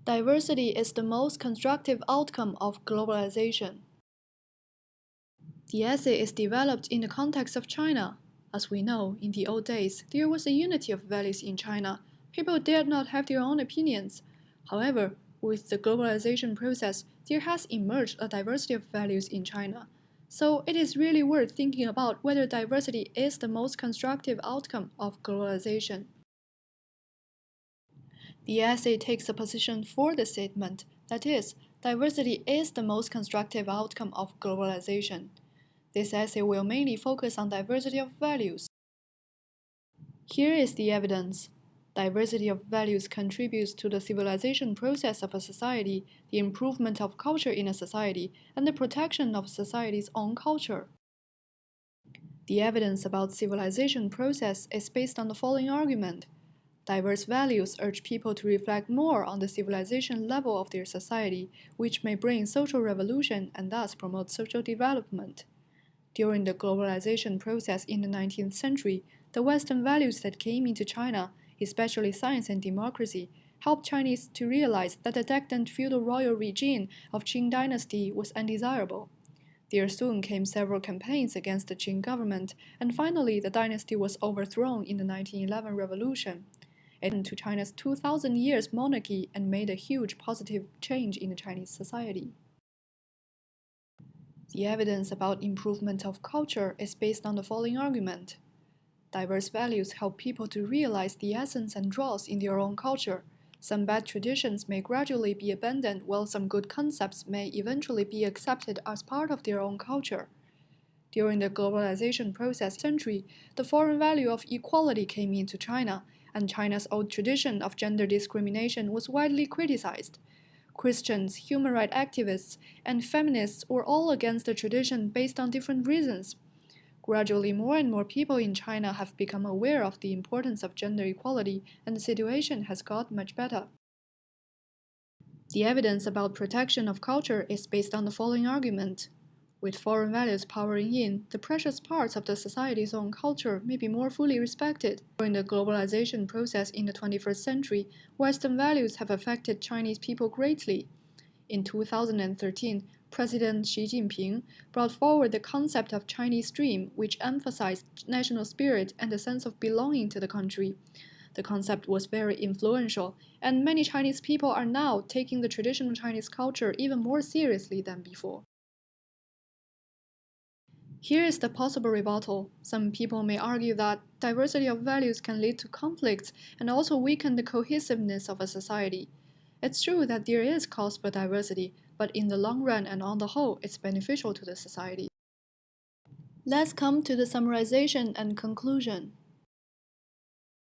Diversity is the most constructive outcome of globalization. The essay is developed in the context of China. As we know, in the old days, there was a unity of values in China. People dared not have their own opinions. However, with the globalization process, there has emerged a diversity of values in China. So it is really worth thinking about whether diversity is the most constructive outcome of globalization. The essay takes a position for the statement, that is, diversity is the most constructive outcome of globalization. This essay will mainly focus on diversity of values. Here is the evidence. Diversity of values contributes to the civilization process of a society, the improvement of culture in a society, and the protection of society's own culture. The evidence about civilization process is based on the following argument. Diverse values urge people to reflect more on the civilization level of their society, which may bring social revolution and thus promote social development. During the globalization process in the 19th century, the Western values that came into China, especially science and democracy, helped Chinese to realize that the decadent feudal royal regime of Qing dynasty was undesirable. There soon came several campaigns against the Qing government, and finally the dynasty was overthrown in the 1911 revolution. It led to China's 2,000 years monarchy and made a huge positive change in the Chinese society. The evidence about improvement of culture is based on the following argument. Diverse values help people to realize the essence and draws in their own culture. Some bad traditions may gradually be abandoned, while some good concepts may eventually be accepted as part of their own culture. During the globalization process century, the foreign value of equality came into China, and China's old tradition of gender discrimination was widely criticized. Christians, human rights activists, and feminists were all against the tradition based on different reasons. Gradually, more and more people in China have become aware of the importance of gender equality, and the situation has got much better. The evidence about protection of culture is based on the following argument. With foreign values powering in, the precious parts of the society's own culture may be more fully respected. During the globalization process in the 21st century, Western values have affected Chinese people greatly. In 2013, President Xi Jinping brought forward the concept of Chinese Dream, which emphasized national spirit and a sense of belonging to the country. The concept was very influential, and many Chinese people are now taking the traditional Chinese culture even more seriously than before. Here is the possible rebuttal. Some people may argue that diversity of values can lead to conflicts and also weaken the cohesiveness of a society. It's true that there is cause for diversity, but in the long run and on the whole, it's beneficial to the society. Let's come to the summarization and conclusion.